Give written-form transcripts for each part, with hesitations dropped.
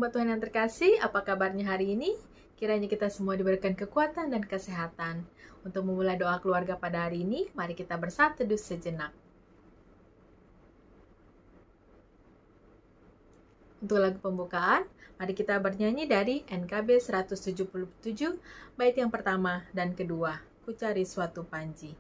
Umat Tuhan yang terkasih, apa kabarnya hari ini? Kiranya kita semua diberikan kekuatan dan kesehatan. Untuk memulai doa keluarga pada hari ini, mari kita bersatu teduh sejenak. Untuk lagu pembukaan, mari kita bernyanyi dari NKB 177, bait yang pertama dan kedua, Ku Cari Suatu Panji.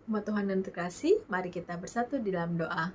Umat Tuhan yang terkasih, mari kita bersatu di dalam doa.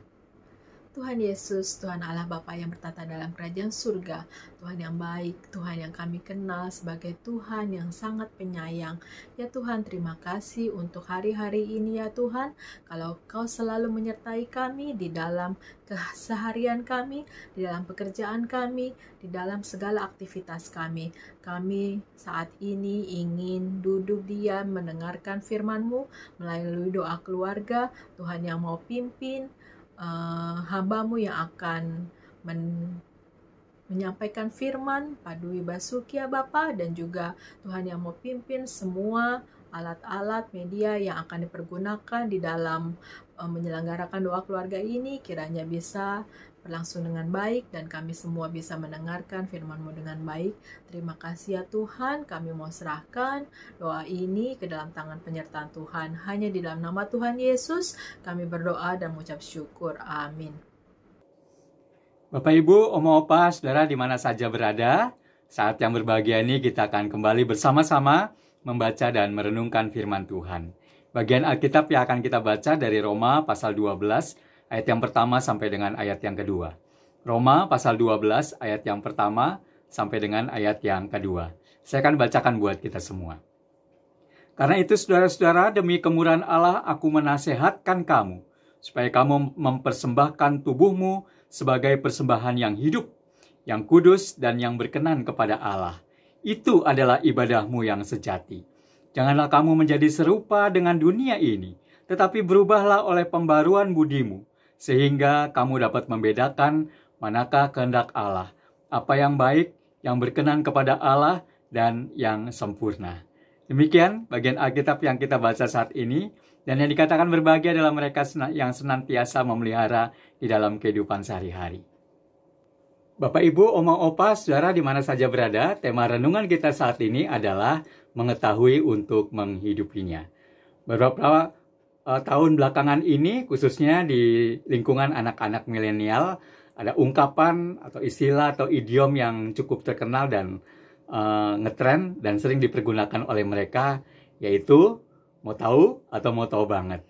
Tuhan Yesus, Tuhan Allah Bapa yang bertata dalam kerajaan surga, Tuhan yang baik, Tuhan yang kami kenal sebagai Tuhan yang sangat penyayang. Ya Tuhan, terima kasih untuk hari-hari ini ya Tuhan, kalau Kau selalu menyertai kami di dalam keseharian kami, di dalam pekerjaan kami, di dalam segala aktivitas kami. Kami saat ini ingin duduk diam mendengarkan firman-Mu melalui doa keluarga, Tuhan yang mau pimpin hamba-Mu yang akan menyampaikan firman, Pak Dwi Basuki ya Bapa, dan juga Tuhan yang mau pimpin semua alat-alat media yang akan dipergunakan di dalam menyelenggarakan doa keluarga ini, kiranya bisa berlangsung dengan baik dan kami semua bisa mendengarkan firman-Mu dengan baik. Terima kasih ya Tuhan, kami mau serahkan doa ini ke dalam tangan penyertaan Tuhan. Hanya di dalam nama Tuhan Yesus kami berdoa dan mengucap syukur. Amin. Bapak Ibu, Oma Opa, Saudara di mana saja berada, saat yang berbahagia ini kita akan kembali bersama-sama membaca dan merenungkan firman Tuhan. Bagian Alkitab yang akan kita baca dari Roma pasal 12 ayat yang pertama sampai dengan ayat yang kedua. Roma pasal 12 ayat yang pertama sampai dengan ayat yang kedua. Saya akan bacakan buat kita semua. Karena itu saudara-saudara, demi kemurahan Allah aku menasehatkan kamu, supaya kamu mempersembahkan tubuhmu sebagai persembahan yang hidup, yang kudus dan yang berkenan kepada Allah. Itu adalah ibadahmu yang sejati. Janganlah kamu menjadi serupa dengan dunia ini, tetapi berubahlah oleh pembaruan budimu, sehingga kamu dapat membedakan manakah kehendak Allah, apa yang baik, yang berkenan kepada Allah, dan yang sempurna. Demikian bagian Alkitab yang kita baca saat ini, dan yang dikatakan berbahagia adalah mereka yang senantiasa memelihara di dalam kehidupan sehari-hari. Bapak, Ibu, Oma, Opa, Saudara di mana saja berada, tema renungan kita saat ini adalah mengetahui untuk menghidupinya. Beberapa tahun belakangan ini, khususnya di lingkungan anak-anak milenial, ada ungkapan atau istilah atau idiom yang cukup terkenal dan ngetren dan sering dipergunakan oleh mereka, yaitu mau tahu atau mau tahu banget.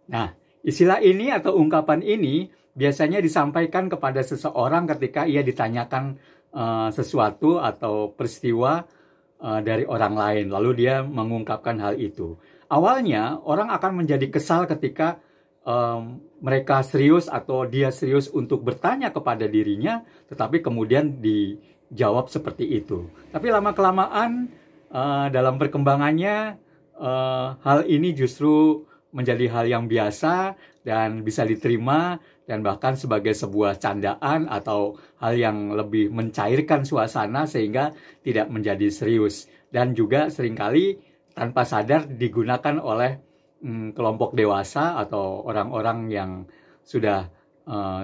Nah, istilah ini atau ungkapan ini biasanya disampaikan kepada seseorang ketika ia ditanyakan sesuatu atau peristiwa dari orang lain, lalu dia mengungkapkan hal itu. Awalnya orang akan menjadi kesal ketika mereka serius atau dia serius untuk bertanya kepada dirinya, tetapi kemudian dijawab seperti itu. Tapi lama-kelamaan dalam perkembangannya hal ini justru menjadi hal yang biasa dan bisa diterima, dan bahkan sebagai sebuah candaan atau hal yang lebih mencairkan suasana sehingga tidak menjadi serius. Dan juga seringkali tanpa sadar digunakan oleh kelompok dewasa atau orang-orang yang sudah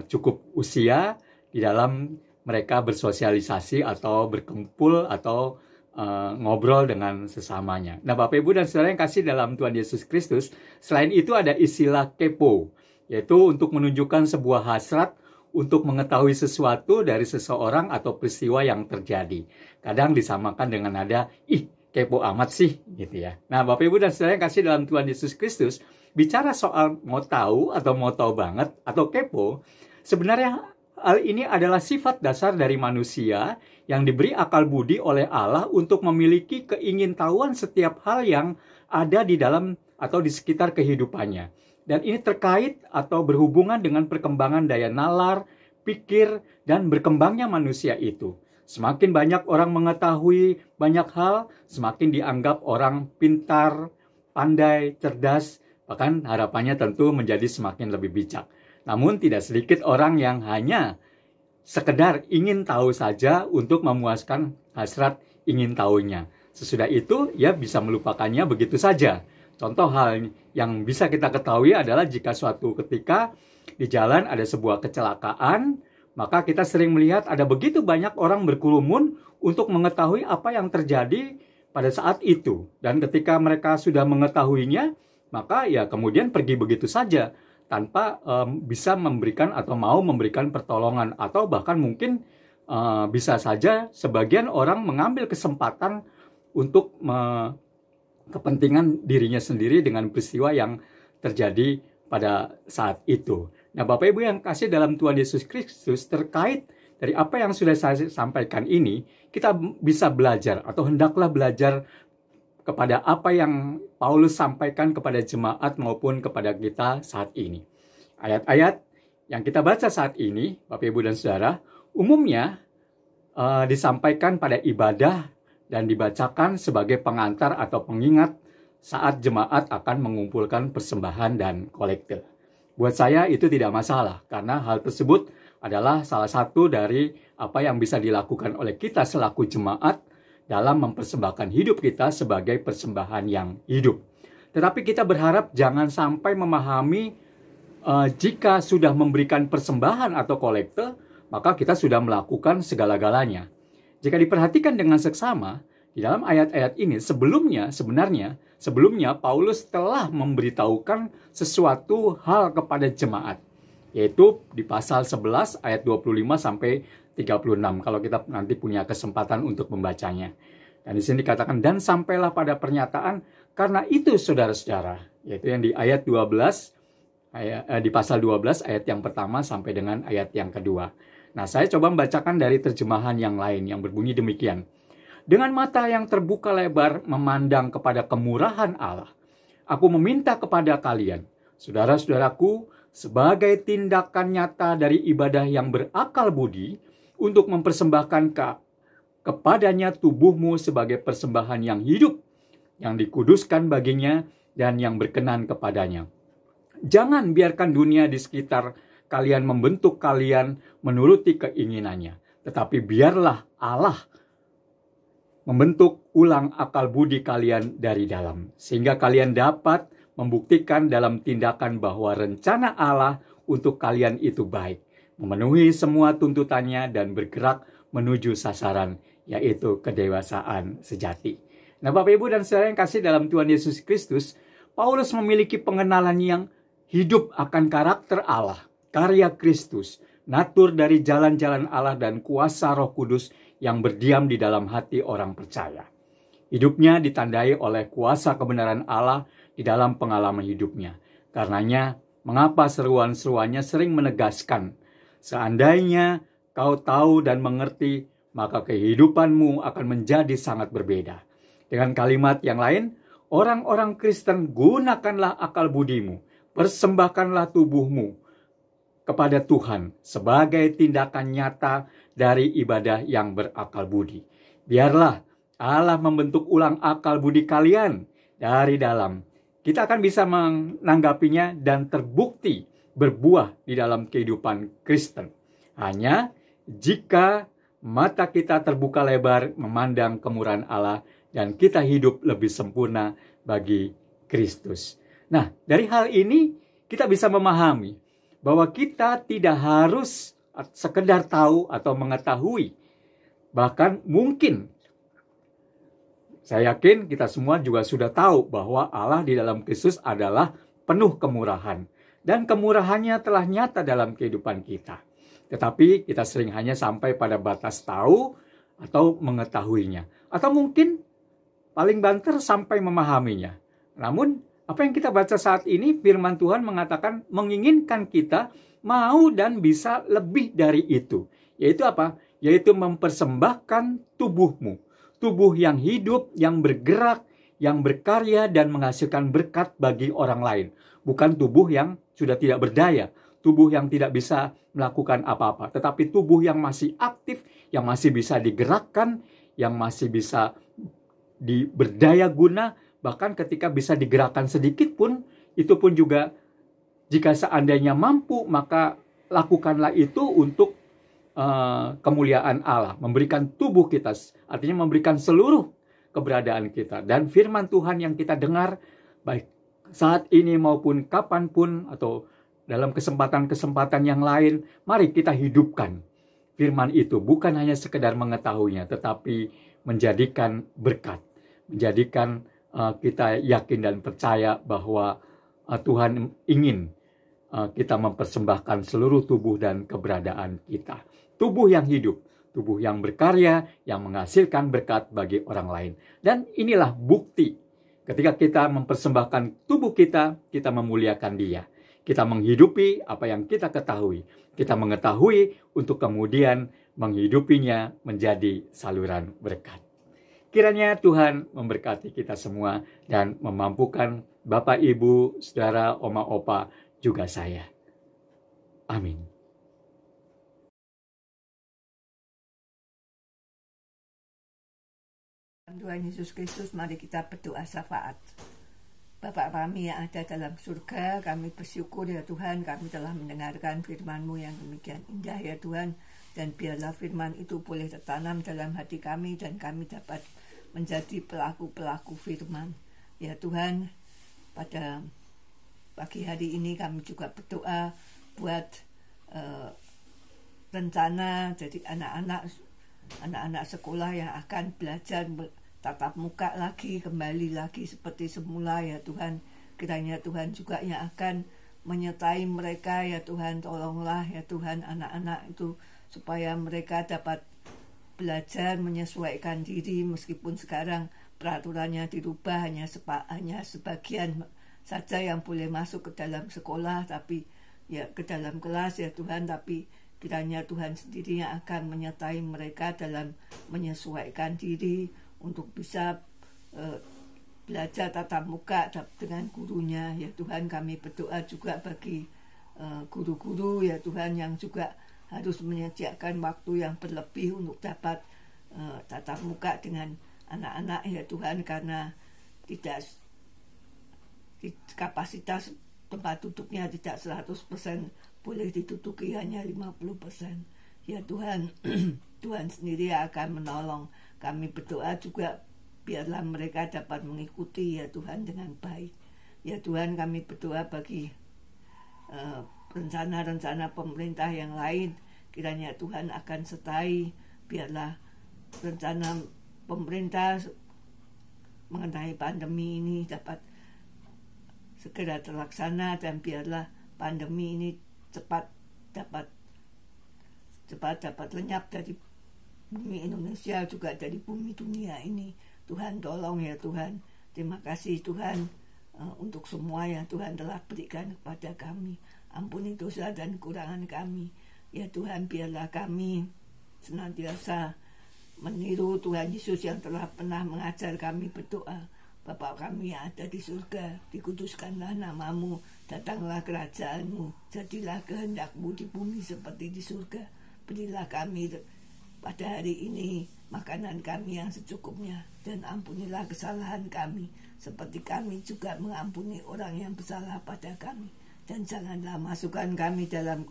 cukup usia di dalam mereka bersosialisasi atau berkumpul atau ngobrol dengan sesamanya. Nah, Bapak Ibu dan Saudara yang kasih dalam Tuhan Yesus Kristus, selain itu ada istilah kepo, yaitu untuk menunjukkan sebuah hasrat untuk mengetahui sesuatu dari seseorang atau peristiwa yang terjadi. Kadang disamakan dengan nada, ih, kepo amat sih, gitu ya. Nah, Bapak Ibu dan Saudara yang kasih dalam Tuhan Yesus Kristus, bicara soal mau tahu atau mau tahu banget atau kepo, sebenarnya hal ini adalah sifat dasar dari manusia yang diberi akal budi oleh Allah untuk memiliki keingintahuan setiap hal yang ada di dalam atau di sekitar kehidupannya. Dan ini terkait atau berhubungan dengan perkembangan daya nalar, pikir, dan berkembangnya manusia itu. Semakin banyak orang mengetahui banyak hal, semakin dianggap orang pintar, pandai, cerdas, bahkan harapannya tentu menjadi semakin lebih bijak. Namun tidak sedikit orang yang hanya sekedar ingin tahu saja untuk memuaskan hasrat ingin tahunya. Sesudah itu, ia bisa melupakannya begitu saja. Contoh hal yang bisa kita ketahui adalah jika suatu ketika di jalan ada sebuah kecelakaan, maka kita sering melihat ada begitu banyak orang berkerumun untuk mengetahui apa yang terjadi pada saat itu. Dan ketika mereka sudah mengetahuinya, maka ya kemudian pergi begitu saja, tanpa bisa memberikan atau mau memberikan pertolongan, atau bahkan mungkin bisa saja sebagian orang mengambil kesempatan untuk kepentingan dirinya sendiri dengan peristiwa yang terjadi pada saat itu. Nah, Bapak Ibu yang kasih dalam Tuhan Yesus Kristus, terkait dari apa yang sudah saya sampaikan ini, kita bisa belajar atau hendaklah belajar kepada apa yang Paulus sampaikan kepada jemaat maupun kepada kita saat ini. Ayat-ayat yang kita baca saat ini, Bapak Ibu dan Saudara, umumnya disampaikan pada ibadah dan dibacakan sebagai pengantar atau pengingat saat jemaat akan mengumpulkan persembahan dan kolekte. Buat saya itu tidak masalah, karena hal tersebut adalah salah satu dari apa yang bisa dilakukan oleh kita selaku jemaat dalam mempersembahkan hidup kita sebagai persembahan yang hidup. Tetapi kita berharap jangan sampai memahami jika sudah memberikan persembahan atau kolekte, maka kita sudah melakukan segala-galanya. Jika diperhatikan dengan seksama, di dalam ayat-ayat ini sebelumnya Paulus telah memberitahukan sesuatu hal kepada jemaat, yaitu di pasal 11 ayat 25 sampai 36 kalau kita nanti punya kesempatan untuk membacanya. Dan di sini dikatakan, dan sampailah pada pernyataan, karena itu saudara-saudara, yaitu yang di ayat 12, di pasal 12 ayat yang pertama sampai dengan ayat yang kedua. Nah, saya coba membacakan dari terjemahan yang lain yang berbunyi demikian. Dengan mata yang terbuka lebar memandang kepada kemurahan Allah, aku meminta kepada kalian, saudara-saudaraku, sebagai tindakan nyata dari ibadah yang berakal budi, untuk mempersembahkan kepadanya tubuhmu sebagai persembahan yang hidup, yang dikuduskan baginya dan yang berkenan kepadanya. Jangan biarkan dunia di sekitar kalian membentuk kalian menuruti keinginannya, tetapi biarlah Allah membentuk ulang akal budi kalian dari dalam, sehingga kalian dapat membuktikan dalam tindakan bahwa rencana Allah untuk kalian itu baik, memenuhi semua tuntutannya dan bergerak menuju sasaran, yaitu kedewasaan sejati. Nah, Bapak Ibu dan Saudara yang kasih dalam Tuhan Yesus Kristus, Paulus memiliki pengenalan yang hidup akan karakter Allah, karya Kristus, natur dari jalan-jalan Allah dan kuasa Roh Kudus yang berdiam di dalam hati orang percaya. Hidupnya ditandai oleh kuasa kebenaran Allah di dalam pengalaman hidupnya. Karenanya, mengapa seruan-seruannya sering menegaskan, seandainya kau tahu dan mengerti, maka kehidupanmu akan menjadi sangat berbeda. Dengan kalimat yang lain, orang-orang Kristen, gunakanlah akal budimu, persembahkanlah tubuhmu kepada Tuhan sebagai tindakan nyata dari ibadah yang berakal budi. Biarlah Allah membentuk ulang akal budi kalian dari dalam. Kita akan bisa menanggapinya dan terbukti berbuah di dalam kehidupan Kristen. Hanya jika mata kita terbuka lebar memandang kemurahan Allah dan kita hidup lebih sempurna bagi Kristus. Nah, dari hal ini kita bisa memahami bahwa kita tidak harus sekedar tahu atau mengetahui. Bahkan mungkin, saya yakin kita semua juga sudah tahu bahwa Allah di dalam Kristus adalah penuh kemurahan. Dan kemurahannya telah nyata dalam kehidupan kita. Tetapi kita sering hanya sampai pada batas tahu atau mengetahuinya. Atau mungkin paling banter sampai memahaminya. Namun apa yang kita baca saat ini, firman Tuhan mengatakan menginginkan kita mau dan bisa lebih dari itu. Yaitu apa? Yaitu mempersembahkan tubuhmu. Tubuh yang hidup, yang bergerak, yang berkarya dan menghasilkan berkat bagi orang lain. Bukan tubuh yang sudah tidak berdaya. Tubuh yang tidak bisa melakukan apa-apa. Tetapi tubuh yang masih aktif, yang masih bisa digerakkan, yang masih bisa berdaya guna. Bahkan ketika bisa digerakkan sedikit pun, itu pun juga jika seandainya mampu, maka lakukanlah itu untuk kemuliaan Allah. Memberikan tubuh kita, artinya memberikan seluruh keberadaan kita. Dan firman Tuhan yang kita dengar, baik saat ini maupun kapanpun, atau dalam kesempatan-kesempatan yang lain, mari kita hidupkan firman itu. Bukan hanya sekedar mengetahuinya, tetapi menjadikan berkat. Menjadikan kita yakin dan percaya bahwa Tuhan ingin kita mempersembahkan seluruh tubuh dan keberadaan kita. Tubuh yang hidup, tubuh yang berkarya, yang menghasilkan berkat bagi orang lain. Dan inilah bukti. Ketika kita mempersembahkan tubuh kita, kita memuliakan Dia. Kita menghidupi apa yang kita ketahui. Kita mengetahui untuk kemudian menghidupinya menjadi saluran berkat. Kiranya Tuhan memberkati kita semua dan memampukan Bapak, Ibu, Saudara, Oma, Opa, juga saya. Amin. Tuhan Yesus Kristus, mari kita berdoa syafaat. Bapa kami yang ada dalam surga, kami bersyukur ya Tuhan, kami telah mendengarkan firman-Mu yang demikian indah ya Tuhan. Dan biarlah firman itu boleh tertanam dalam hati kami dan kami dapat menjadi pelaku-pelaku firman. Ya Tuhan, pada pagi hari ini kami juga berdoa buat rencana jadi anak-anak sekolah yang akan belajar tatap muka lagi, kembali lagi seperti semula ya Tuhan. Kiranya Tuhan juga yang akan menyertai mereka ya Tuhan. Tolonglah ya Tuhan anak-anak itu supaya mereka dapat belajar menyesuaikan diri, meskipun sekarang peraturannya dirubah, hanya sebagian saja yang boleh masuk ke dalam sekolah, tapi ya ke dalam kelas ya Tuhan. Tapi kiranya Tuhan sendiri yang akan menyertai mereka dalam menyesuaikan diri untuk bisa belajar tatap muka dengan gurunya ya Tuhan. Kami berdoa juga bagi guru-guru ya Tuhan yang juga harus menyediakan waktu yang berlebih untuk dapat tatap muka dengan anak-anak ya Tuhan, karena tidak kapasitas tempat duduknya tidak 100% boleh diduduki, hanya 50%. Ya Tuhan, Tuhan sendiri akan menolong. Kami berdoa juga biarlah mereka dapat mengikuti ya Tuhan dengan baik. Ya Tuhan, kami berdoa bagi rencana-rencana pemerintah yang lain. Kiranya Tuhan akan sertai, biarlah rencana pemerintah mengenai pandemi ini dapat segera terlaksana, dan biarlah pandemi ini cepat dapat cepat dapat lenyap dari bumi Indonesia, juga dari bumi dunia ini. Tuhan tolong ya Tuhan. Terima kasih Tuhan untuk semua yang Tuhan telah berikan kepada kami. Ampuni dosa dan kekurangan kami. Ya Tuhan, biarlah kami senantiasa meniru Tuhan Yesus yang telah pernah mengajar kami berdoa. Bapa kami yang ada di surga, dikuduskanlah namamu, datanglah kerajaanmu, jadilah kehendakmu di bumi seperti di surga. Berilah kami pada hari ini makanan kami yang secukupnya, dan ampunilah kesalahan kami, seperti kami juga mengampuni orang yang bersalah pada kami. Dan janganlah masukkan kami dalam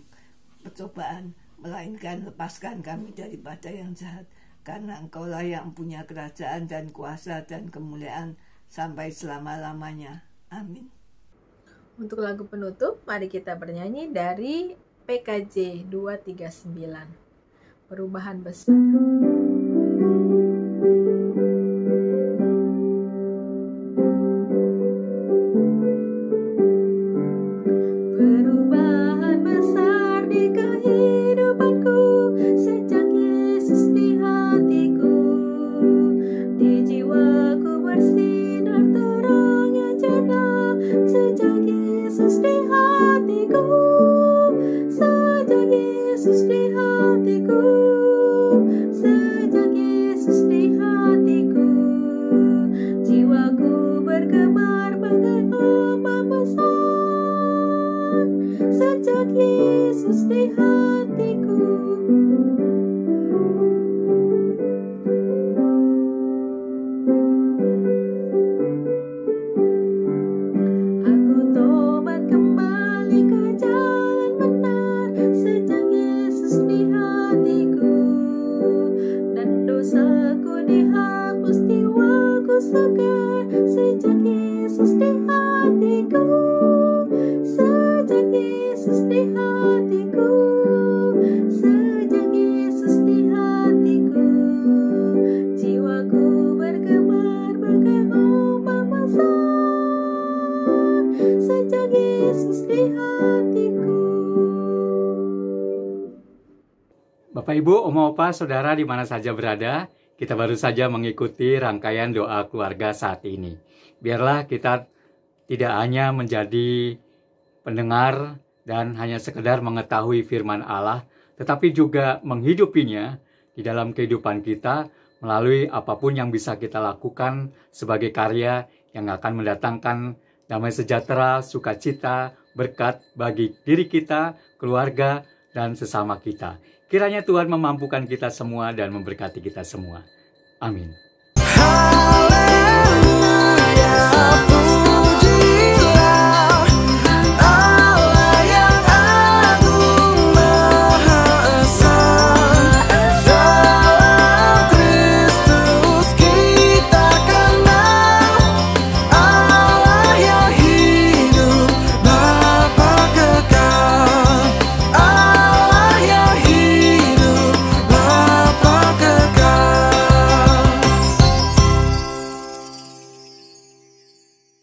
percobaan, melainkan lepaskan kami daripada yang jahat, karena Engkaulah yang punya kerajaan dan kuasa dan kemuliaan sampai selama-lamanya. Amin. Untuk lagu penutup, mari kita bernyanyi dari PKJ 239, Perubahan Besar. Perubahan besar di kehidupanku sejak Yesus di hatiku, di jiwaku bersinar terang yang cerah sejak Yesus di hatiku, sejak Yesus di hatiku, sejak Yesus di hatiku, jiwaku bergemar bagai ombak besar sejak Yesus di hatiku. Aku tobat kembali ke jalan benar sejak Yesus di hatiku, dan dosaku dihapus, jiwaku segar sejak Yesus di hatiku, sejak Yesus di hatiku, sejak Yesus di hatiku, jiwaku bergemar bagai ombak besar sejak Yesus di hatiku. Bapak, Ibu, Oma, Opa, Saudara di mana saja berada, kita baru saja mengikuti rangkaian doa keluarga saat ini. Biarlah kita tidak hanya menjadi pendengar dan hanya sekedar mengetahui firman Allah, tetapi juga menghidupinya di dalam kehidupan kita melalui apapun yang bisa kita lakukan sebagai karya yang akan mendatangkan damai sejahtera, sukacita, berkat bagi diri kita, keluarga, dan sesama kita. Kiranya Tuhan memampukan kita semua dan memberkati kita semua. Amin.